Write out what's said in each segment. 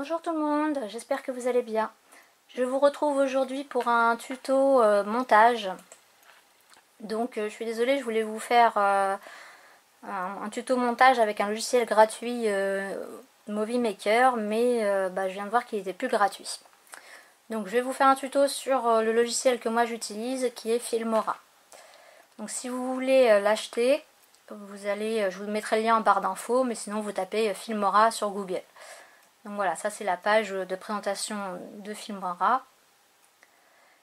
Bonjour tout le monde, j'espère que vous allez bien. Je vous retrouve aujourd'hui pour un tuto montage. Donc je suis désolée, je voulais vous faire un tuto montage avec un logiciel gratuit Movie Maker, mais je viens de voir qu'il était plus gratuit. Donc je vais vous faire un tuto sur le logiciel que moi j'utilise qui est Filmora. Donc si vous voulez l'acheter, je vous mettrai le lien en barre d'infos, mais sinon vous tapez Filmora sur Google. Donc voilà, ça c'est la page de présentation de Filmora.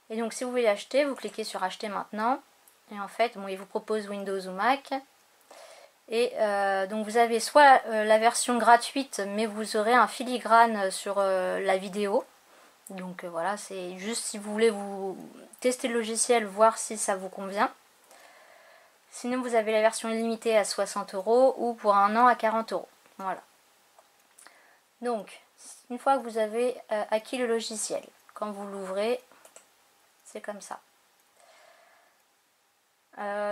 Et donc si vous voulez l'acheter, vous cliquez sur acheter maintenant. Et en fait, bon, il vous propose Windows ou Mac. Et donc vous avez soit la version gratuite, mais vous aurez un filigrane sur la vidéo. Donc voilà, c'est juste si vous voulez vous tester le logiciel, voir si ça vous convient. Sinon vous avez la version illimitée à 60 € ou pour un an à 40 €. Voilà. Donc, une fois que vous avez acquis le logiciel, quand vous l'ouvrez, c'est comme ça.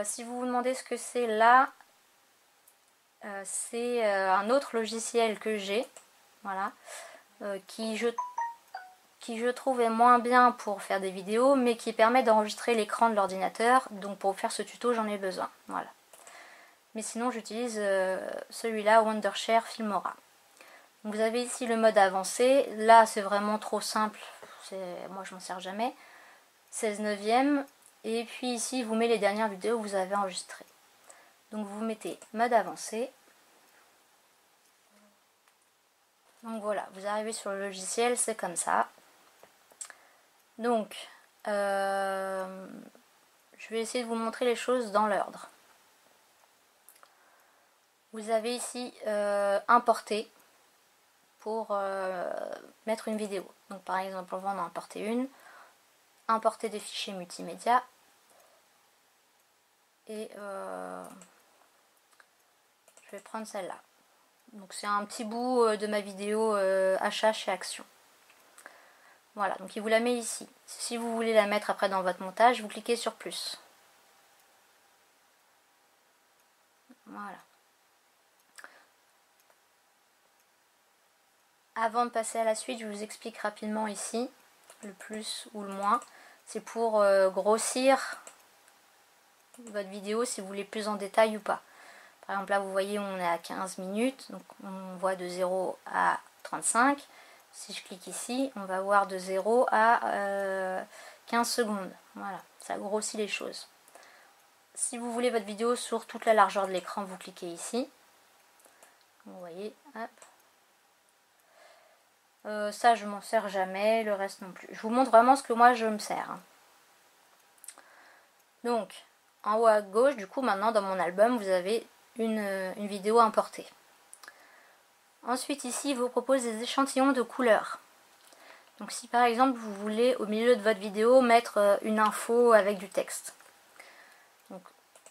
Si vous vous demandez ce que c'est là, c'est un autre logiciel que j'ai, voilà, qui je trouve est moins bien pour faire des vidéos, mais qui permet d'enregistrer l'écran de l'ordinateur. Donc pour faire ce tuto, j'en ai besoin. Voilà. Mais sinon, j'utilise celui-là, Wondershare Filmora. Vous avez ici le mode avancé. Là, c'est vraiment trop simple. Moi, je m'en sers jamais. 16/9. Et puis ici, il vous met les dernières vidéos que vous avez enregistrées. Donc, vous mettez mode avancé. Donc voilà, vous arrivez sur le logiciel, c'est comme ça. Donc, je vais essayer de vous montrer les choses dans l'ordre. Vous avez ici importer pour mettre une vidéo. Donc par exemple, on va en importer une, importer des fichiers multimédia, et je vais prendre celle-là. Donc c'est un petit bout de ma vidéo achat chez Action. Voilà, donc il vous la met ici. Si vous voulez la mettre après dans votre montage, vous cliquez sur plus. Voilà. Avant de passer à la suite, je vous explique rapidement ici, le plus ou le moins. C'est pour grossir votre vidéo si vous voulez plus en détail ou pas. Par exemple là vous voyez on est à 15 minutes, donc on voit de 0 à 35. Si je clique ici, on va voir de 0 à 15 secondes. Voilà, ça grossit les choses. Si vous voulez votre vidéo sur toute la largeur de l'écran, vous cliquez ici. Vous voyez, hop. Ça je m'en sers jamais, le reste non plus. Je vous montre vraiment ce que moi je me sers. Donc en haut à gauche, du coup maintenant dans mon album vous avez une vidéo importée. Ensuite ici il vous propose des échantillons de couleurs. Donc si par exemple vous voulez au milieu de votre vidéo mettre une info avec du texte. Donc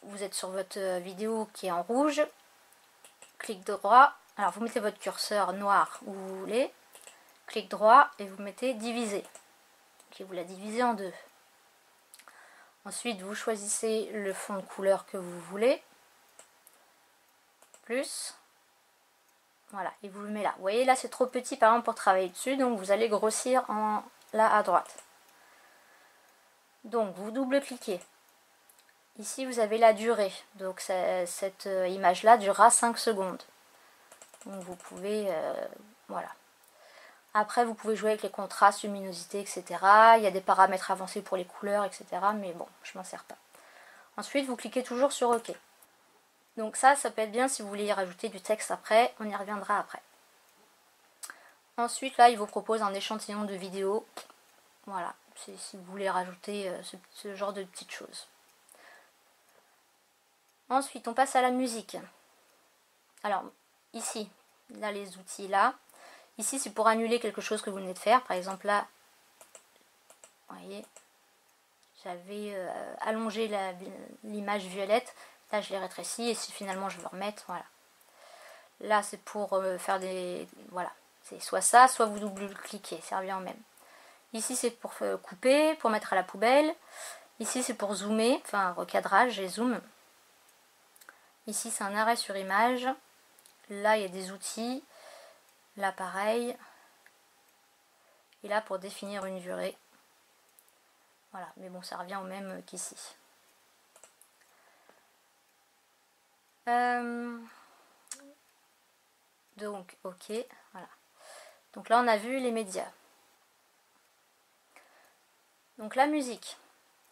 vous êtes sur votre vidéo qui est en rouge, clic droit, alors vous mettez votre curseur noir où vous voulez, clic droit et vous mettez diviser. Donc vous la divisez en deux. Ensuite vous choisissez le fond de couleur que vous voulez, plus, voilà, et vous le mettez là. Vous voyez là c'est trop petit par exemple pour travailler dessus, donc vous allez grossir là à droite. Donc vous double-cliquez. Ici vous avez la durée, donc cette image là durera 5 secondes. Donc vous pouvez, voilà. Après vous pouvez jouer avec les contrastes, luminosité, etc. Il y a des paramètres avancés pour les couleurs, etc. Mais bon, je m'en sers pas. Ensuite vous cliquez toujours sur OK. Donc ça peut être bien si vous voulez y rajouter du texte après, on y reviendra après. Ensuite là il vous propose un échantillon de vidéo. Voilà, si vous voulez rajouter ce genre de petites choses. Ensuite on passe à la musique. Alors ici, là les outils là. Ici c'est pour annuler quelque chose que vous venez de faire. Par exemple là, vous voyez, j'avais allongé l'image violette. Là je l'ai rétrécie et si finalement je veux remettre, voilà. Là c'est pour faire des... Voilà, c'est soit ça, soit vous double-cliquez, ça revient en même. Ici c'est pour couper, pour mettre à la poubelle. Ici c'est pour zoomer, enfin recadrage et zoom. Ici c'est un arrêt sur image. Là il y a des outils. Là pareil. Et là pour définir une durée. Voilà, mais bon ça revient au même qu'ici. Donc ok, voilà. Donc là on a vu les médias. Donc la musique.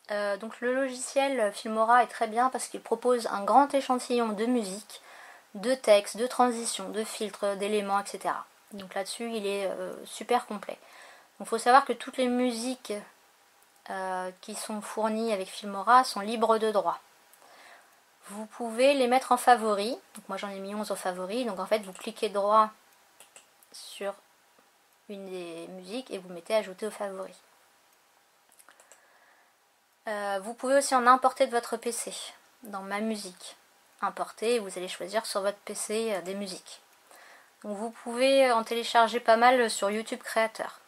Donc le logiciel Filmora est très bien parce qu'il propose un grand échantillon de musique, de textes, de transitions, de filtres, d'éléments, etc. Donc là-dessus il est super complet. Donc il faut savoir que toutes les musiques qui sont fournies avec Filmora sont libres de droit. Vous pouvez les mettre en favoris. Donc moi j'en ai mis 11 en favoris. Donc en fait vous cliquez droit sur une des musiques et vous mettez ajouter aux favoris. Vous pouvez aussi en importer de votre PC dans ma musique. Importer, vous allez choisir sur votre PC des musiques. Donc vous pouvez en télécharger pas mal sur YouTube Créateur.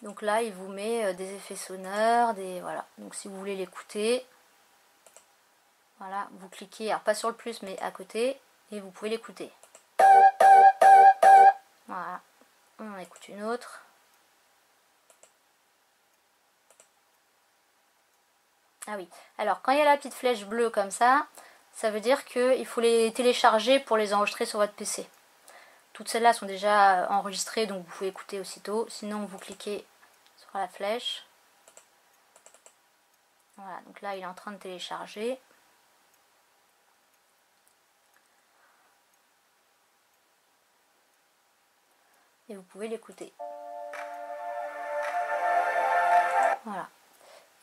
Donc là il vous met des effets sonores, voilà. Donc si vous voulez l'écouter, voilà, vous cliquez, alors pas sur le plus mais à côté, et vous pouvez l'écouter. Voilà, on écoute une autre. Ah oui, alors quand il y a la petite flèche bleue comme ça veut dire qu'il faut les télécharger pour les enregistrer sur votre PC. Toutes celles-là sont déjà enregistrées, donc vous pouvez écouter aussitôt. Sinon, vous cliquez sur la flèche. Voilà, donc là, il est en train de télécharger. Et vous pouvez l'écouter. Voilà.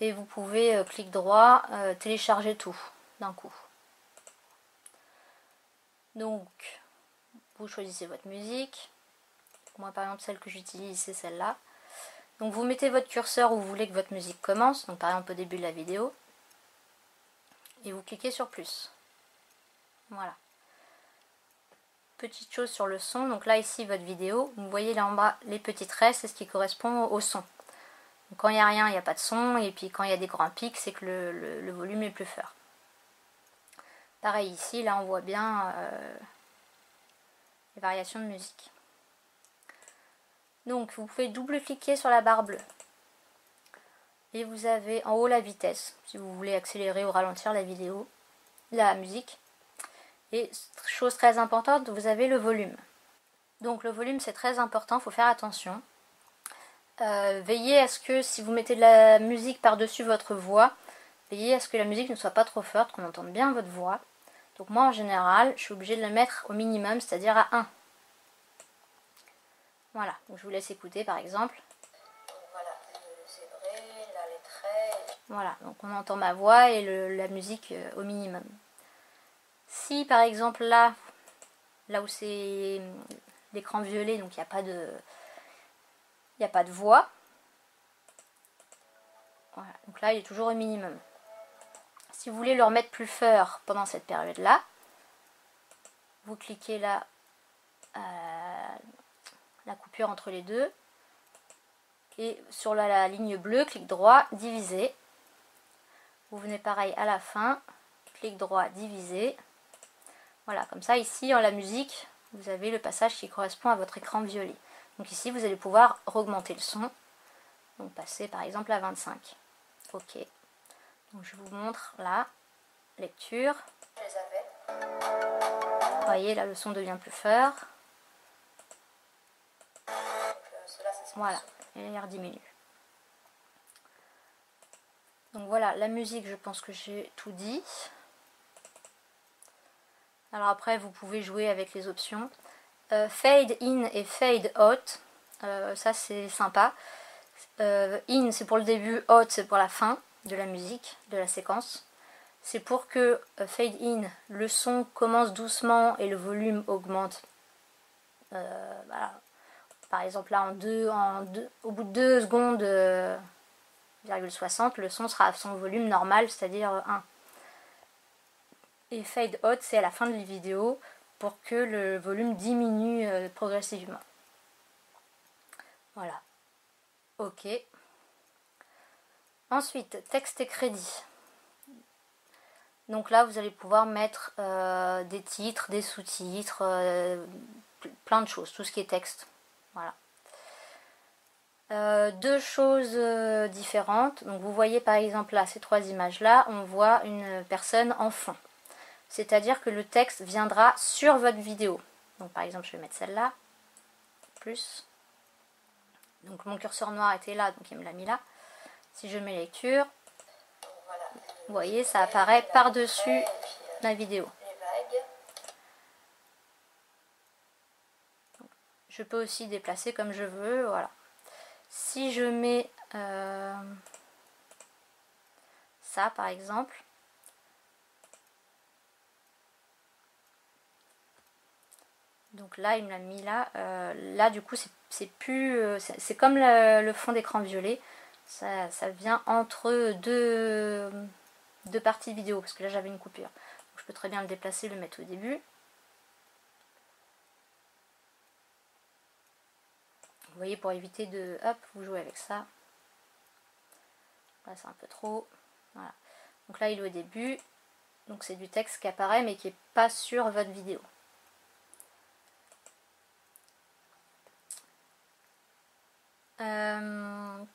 Et vous pouvez, clic droit, télécharger tout d'un coup. Donc, vous choisissez votre musique. Moi, par exemple, celle que j'utilise, c'est celle-là. Donc, vous mettez votre curseur où vous voulez que votre musique commence. Donc, par exemple, au début de la vidéo. Et vous cliquez sur plus. Voilà. Petite chose sur le son. Donc là, ici, votre vidéo. Vous voyez là en bas, les petits traits, c'est ce qui correspond au son. Donc, quand il n'y a rien, il n'y a pas de son. Et puis, quand il y a des grands pics, c'est que le volume est plus fort. Pareil ici, là, on voit bien les variations de musique. Donc, vous pouvez double-cliquer sur la barre bleue. Et vous avez en haut la vitesse, si vous voulez accélérer ou ralentir la vidéo, la musique. Et chose très importante, vous avez le volume. Donc le volume c'est très important, il faut faire attention. Veillez à ce que si vous mettez de la musique par-dessus votre voix, veillez à ce que la musique ne soit pas trop forte, qu'on entende bien votre voix. Donc moi en général, je suis obligée de la mettre au minimum, c'est-à-dire à 1. Voilà, donc je vous laisse écouter par exemple. Voilà, le zébré, là les traits. Voilà, donc on entend ma voix et la musique au minimum. Si par exemple là où c'est l'écran violet, donc il n'y a pas de voix. Voilà, donc là il est toujours au minimum. Si vous voulez le remettre plus fort pendant cette période-là, vous cliquez là, la coupure entre les deux, et sur la ligne bleue, clic droit, diviser. Vous venez pareil à la fin, clic droit, diviser. Voilà, comme ça ici en la musique, vous avez le passage qui correspond à votre écran violet. Donc ici vous allez pouvoir augmenter le son, donc passer par exemple à 25. Ok, donc je vous montre là, lecture. Vous voyez là le son devient plus fort. Voilà, et l'air diminue. Donc voilà, la musique, je pense que j'ai tout dit. Alors après, vous pouvez jouer avec les options. Fade in et fade out, ça c'est sympa. In c'est pour le début, out c'est pour la fin de la musique, de la séquence. C'est pour que fade in, le son commence doucement et le volume augmente. Voilà. Par exemple là au bout de 2 secondes, 0,60, le son sera à son volume normal, c'est-à-dire 1. Et fade out, c'est à la fin de la vidéo pour que le volume diminue progressivement. Voilà. Ok. Ensuite, texte et crédit. Donc là, vous allez pouvoir mettre des titres, des sous-titres, plein de choses, tout ce qui est texte. Voilà. deux choses différentes. Donc vous voyez par exemple là, ces trois images là, on voit une personne en fond. C'est-à-dire que le texte viendra sur votre vidéo. Donc par exemple je vais mettre celle-là, plus. Donc mon curseur noir était là, donc il me l'a mis là. Si je mets lecture, vous voyez ça apparaît par-dessus la vidéo. Je peux aussi déplacer comme je veux, voilà. Si je mets ça par exemple, donc là il me l'a mis là, là du coup c'est plus, c'est comme le fond d'écran violet, ça vient entre deux parties vidéo, parce que là j'avais une coupure. Donc, je peux très bien le déplacer, le mettre au début. Vous voyez, pour éviter de, hop, vous jouez avec ça. Là c'est un peu trop, voilà. Donc là il est au début, donc c'est du texte qui apparaît mais qui n'est pas sur votre vidéo.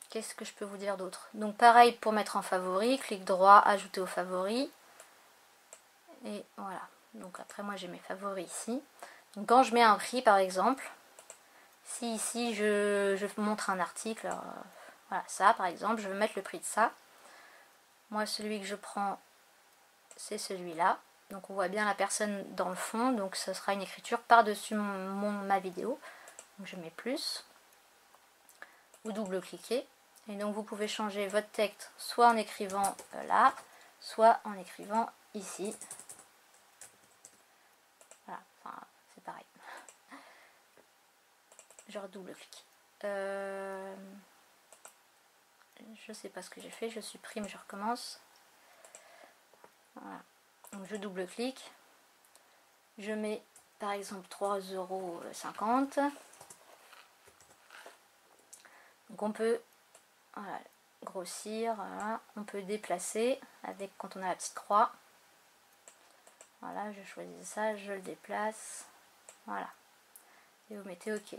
Qu'est-ce que je peux vous dire d'autre? Donc pareil pour mettre en favori, clic droit, ajouter aux favoris. Et voilà. Donc après moi j'ai mes favoris ici. Donc quand je mets un prix par exemple, si ici je montre un article, voilà ça par exemple, je veux mettre le prix de ça. Moi celui que je prends c'est celui-là. Donc on voit bien la personne dans le fond, donc ce sera une écriture par-dessus ma vidéo. Donc je mets plus. Vous double-cliquez et donc vous pouvez changer votre texte soit en écrivant là, soit en écrivant ici. Voilà, enfin c'est pareil. Je redouble-clique. Je sais pas ce que j'ai fait, je supprime, je recommence. Voilà. Donc je double-clique. Je mets par exemple 3,50 €. Donc on peut voilà, grossir, voilà. On peut déplacer avec quand on a la petite croix. Voilà, je choisis ça, je le déplace. Voilà. Et vous mettez OK.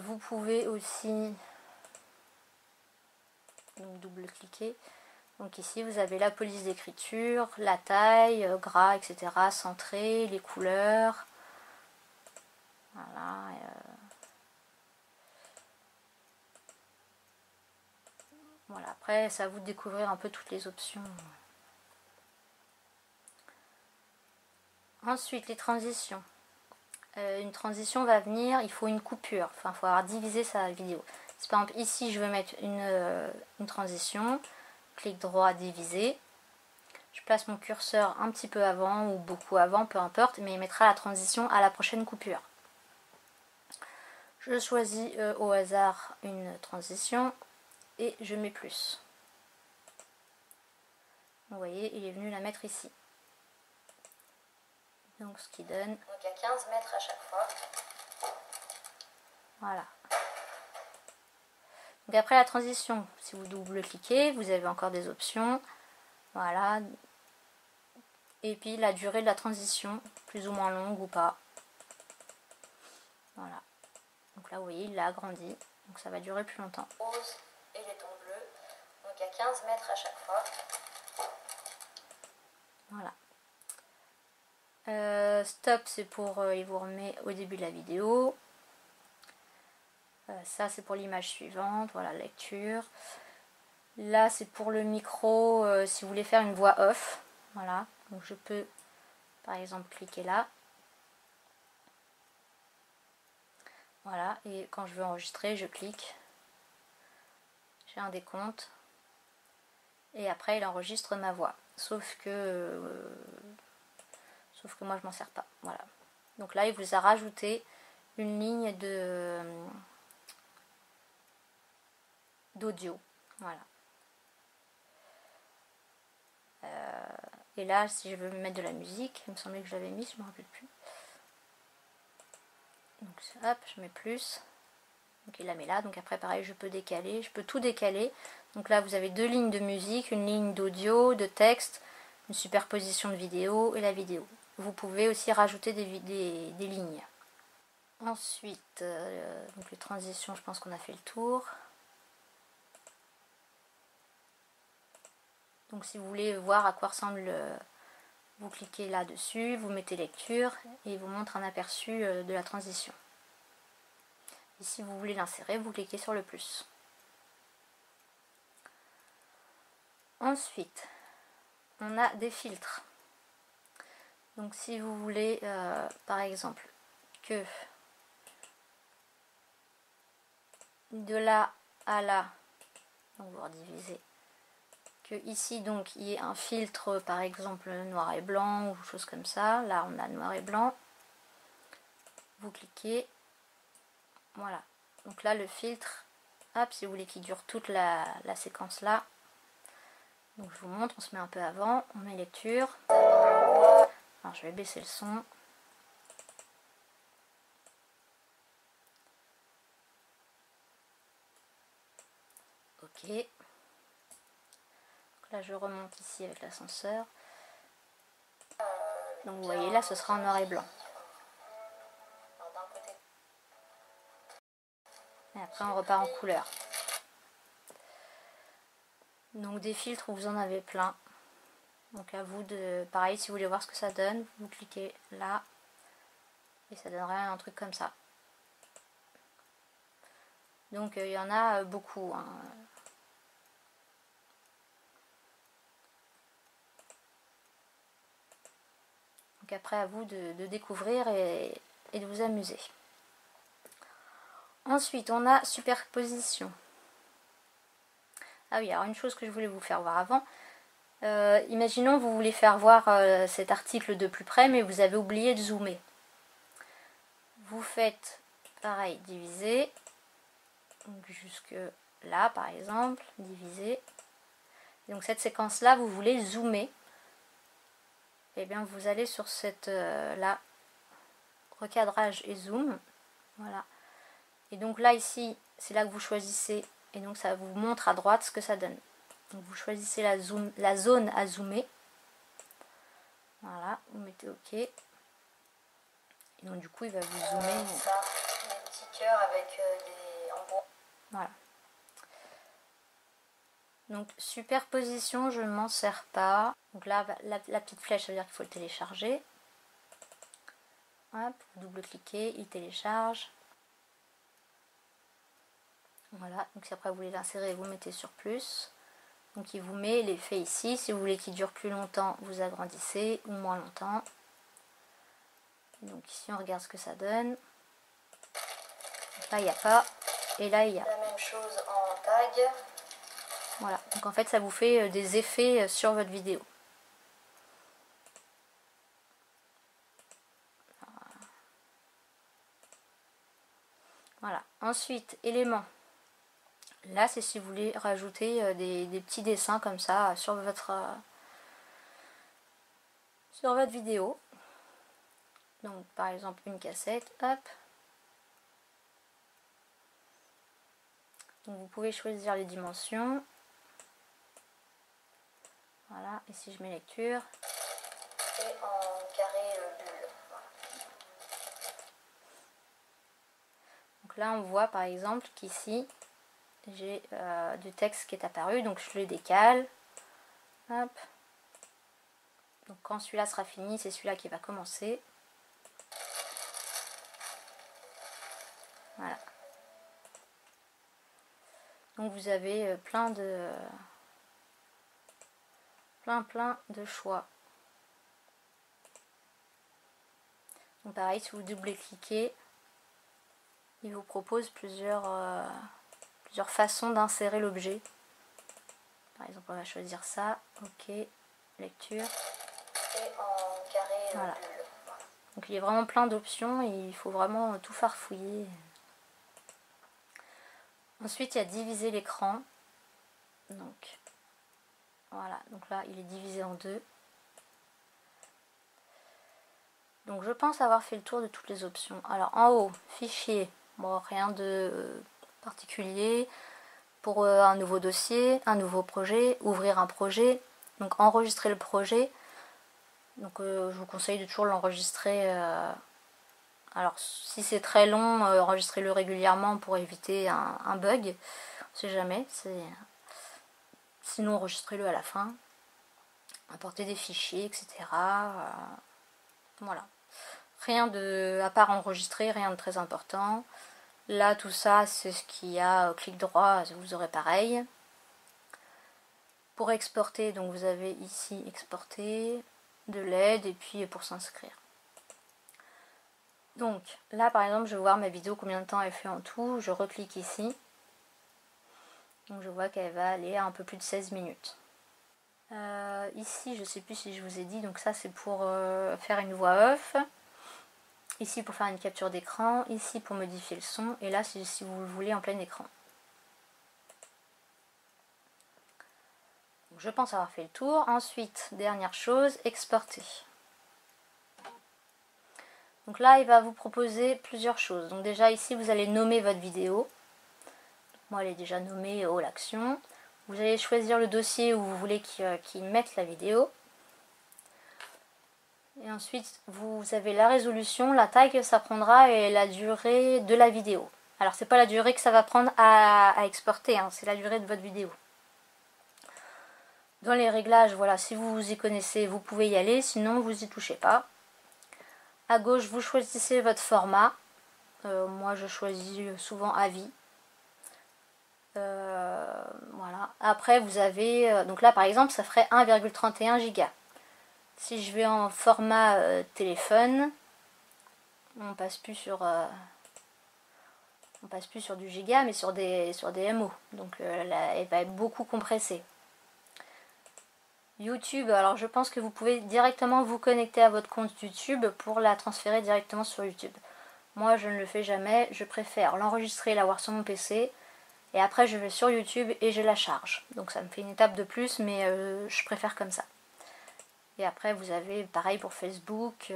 Vous pouvez aussi double-cliquer. Donc ici vous avez la police d'écriture, la taille, gras, etc. Centré, les couleurs. Voilà. Voilà. Après, c'est à vous de découvrir un peu toutes les options. Ensuite, les transitions. Une transition va venir, il faut une coupure. Enfin, il faut avoir divisé sa vidéo. Si par exemple ici, je veux mettre une transition, clic droit, diviser. Je place mon curseur un petit peu avant ou beaucoup avant, peu importe, mais il mettra la transition à la prochaine coupure. Je choisis au hasard une transition et je mets plus. Vous voyez, il est venu la mettre ici. Donc ce qui donne... Donc il y a 15 mètres à chaque fois. Voilà. Donc après la transition, si vous double-cliquez, vous avez encore des options. Voilà. Et puis la durée de la transition, plus ou moins longue ou pas. Voilà. Donc là, vous voyez, il l'a agrandi. Donc ça va durer plus longtemps. Rose et les tons bleus. Donc il y a 15 mètres à chaque fois. Voilà. Stop, c'est pour, il vous remet au début de la vidéo. Ça, c'est pour l'image suivante. Voilà, lecture. Là, c'est pour le micro, si vous voulez faire une voix off. Voilà. Donc je peux, par exemple, cliquer là. Voilà, et quand je veux enregistrer, je clique. J'ai un décompte. Et après, il enregistre ma voix. Sauf que moi, je m'en sers pas. Voilà. Donc là, il vous a rajouté une ligne d'audio. Voilà. Et là, si je veux mettre de la musique, il me semblait que je l'avais mis, je ne me rappelle plus. Donc hop, je mets plus. Donc il la met là. Donc après pareil, je peux décaler, je peux tout décaler. Donc là vous avez deux lignes de musique, une ligne d'audio, de texte, une superposition de vidéo et la vidéo. Vous pouvez aussi rajouter des lignes. Ensuite, donc les transitions, je pense qu'on a fait le tour. Donc si vous voulez voir à quoi ressemble, vous cliquez là-dessus, vous mettez lecture et il vous montre un aperçu de la transition. Et si vous voulez l'insérer, vous cliquez sur le plus. Ensuite, on a des filtres. Donc si vous voulez, par exemple, que de là à là, donc vous redivisez, que ici donc il y ait un filtre, par exemple noir et blanc ou chose comme ça. Là on a noir et blanc. Vous cliquez, voilà. Donc là le filtre, hop, si vous voulez qu'il dure toute la séquence là. Donc je vous montre, on se met un peu avant, on met lecture. Alors je vais baisser le son. Ok. Donc là je remonte ici avec l'ascenseur. Donc vous voyez là ce sera en noir et blanc. Et après on repart en couleur. Donc des filtres, vous en avez plein. Donc à vous de, pareil, si vous voulez voir ce que ça donne, vous cliquez là et ça donnerait un truc comme ça. Donc il y en a beaucoup, hein. Donc après à vous de découvrir et de vous amuser. Ensuite on a superposition. Ah oui, alors une chose que je voulais vous faire voir avant. Imaginons vous voulez faire voir cet article de plus près mais vous avez oublié de zoomer. Vous faites pareil, diviser. Donc jusque là par exemple, diviser. Et donc cette séquence là vous voulez zoomer. Et bien vous allez sur cette là, recadrage et zoom. Voilà. Et donc là ici c'est là que vous choisissez et donc ça vous montre à droite ce que ça donne. Donc vous choisissez la zone à zoomer. Voilà, vous mettez OK. Et donc du coup il va vous zoomer. Ça, des petits cœurs avec des embrouilles. Voilà. Donc superposition, je ne m'en sers pas. Donc là la petite flèche, ça veut dire qu'il faut le télécharger. Hop, vous double-cliquez, il télécharge. Voilà, donc si après vous voulez l'insérer, vous mettez sur plus. Donc il vous met l'effet ici. Si vous voulez qu'il dure plus longtemps, vous agrandissez ou moins longtemps. Donc ici on regarde ce que ça donne. Donc là il n'y a pas. Et là il y a. La même chose en tag. Voilà, donc en fait ça vous fait des effets sur votre vidéo. Voilà, ensuite éléments. Là c'est si vous voulez rajouter des petits dessins comme ça sur votre vidéo. Donc par exemple une cassette, hop. Donc vous pouvez choisir les dimensions. Voilà, et si je mets lecture. Et en carré bulle. Voilà. Donc là on voit par exemple qu'ici j'ai du texte qui est apparu, donc je le décale. Hop. Donc quand celui-là sera fini, c'est celui-là qui va commencer. Voilà. Donc vous avez plein de choix. Donc pareil, si vous double-cliquez, il vous propose plusieurs façons d'insérer l'objet. Par exemple, on va choisir ça. OK, lecture. Et en carré voilà. Bulle. Donc il y a vraiment plein d'options et il faut vraiment tout farfouiller. Ensuite, il y a diviser l'écran. Donc voilà, donc là il est divisé en deux. Donc je pense avoir fait le tour de toutes les options. Alors en haut, fichier, bon rien de particulier. Pour un nouveau dossier, un nouveau projet, ouvrir un projet, donc enregistrer le projet. Donc je vous conseille de toujours l'enregistrer Alors si c'est très long, enregistrez-le régulièrement pour éviter un bug. On sait jamais. Sinon enregistrez-le à la fin. Importez des fichiers, etc. Voilà. Rien de, à part enregistrer, rien de très important. Là, tout ça, c'est ce qu'il y a au clic droit, vous aurez pareil. Pour exporter, donc vous avez ici exporter, de l'aide et puis pour s'inscrire. Donc là, par exemple, je vais voir ma vidéo, combien de temps elle fait en tout. Je reclique ici. Donc je vois qu'elle va aller à un peu plus de 16 minutes. Ici, je ne sais plus si je vous ai dit, donc ça c'est pour faire une voix off. Ici pour faire une capture d'écran, ici pour modifier le son, et là si vous le voulez en plein écran. Donc, je pense avoir fait le tour. Ensuite, dernière chose, exporter. Donc là, il va vous proposer plusieurs choses. Donc déjà ici, vous allez nommer votre vidéo. Moi, elle est déjà nommée All Action. Vous allez choisir le dossier où vous voulez qu'il mette la vidéo. Et ensuite, vous avez la résolution, la taille que ça prendra et la durée de la vidéo. Alors, c'est pas la durée que ça va prendre à exporter, hein, c'est la durée de votre vidéo. Dans les réglages, voilà, si vous vous y connaissez, vous pouvez y aller, sinon vous y touchez pas. À gauche, vous choisissez votre format. Moi, je choisis souvent AVI. Voilà. Après, vous avez... donc là, par exemple, ça ferait 1,31 Go. Si je vais en format téléphone, on passe plus sur du giga, mais sur des MO. Donc là, elle va être beaucoup compressée. YouTube, alors je pense que vous pouvez directement vous connecter à votre compte YouTube pour la transférer directement sur YouTube. Moi, je ne le fais jamais. Je préfère l'enregistrer et l'avoir sur mon PC. Et après, je vais sur YouTube et je la charge. Donc ça me fait une étape de plus, mais je préfère comme ça. Et après, vous avez pareil pour Facebook,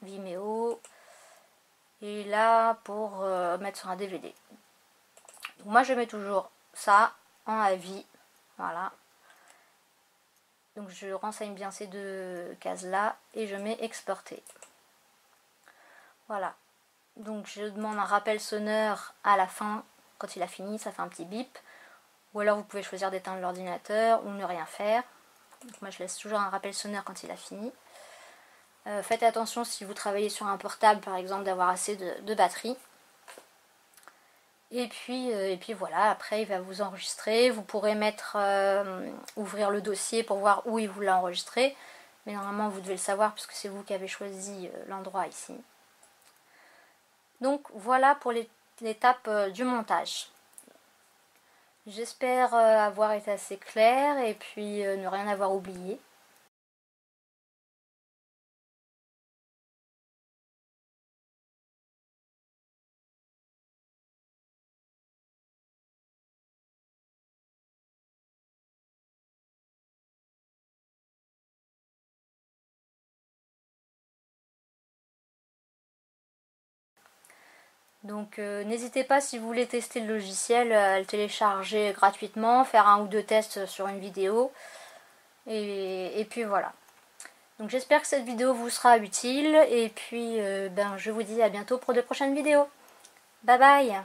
Vimeo. Et là, pour mettre sur un DVD. Donc moi, je mets toujours ça en avis. Voilà. Donc je renseigne bien ces deux cases-là et je mets exporter. Voilà. Donc je demande un rappel sonore à la fin. Quand il a fini, ça fait un petit bip. Ou alors vous pouvez choisir d'éteindre l'ordinateur ou ne rien faire. Donc moi je laisse toujours un rappel sonore quand il a fini. Faites attention si vous travaillez sur un portable par exemple d'avoir assez de batterie. Et puis voilà, après il va vous enregistrer. Vous pourrez ouvrir le dossier pour voir où il vous l'a enregistré. Mais normalement vous devez le savoir puisque c'est vous qui avez choisi l'endroit ici. Donc voilà pour l'étape du montage. J'espère avoir été assez claire et puis ne rien avoir oublié. Donc n'hésitez pas si vous voulez tester le logiciel à le télécharger gratuitement, faire un ou deux tests sur une vidéo. Et puis voilà. Donc j'espère que cette vidéo vous sera utile et puis je vous dis à bientôt pour de prochaines vidéos. Bye bye!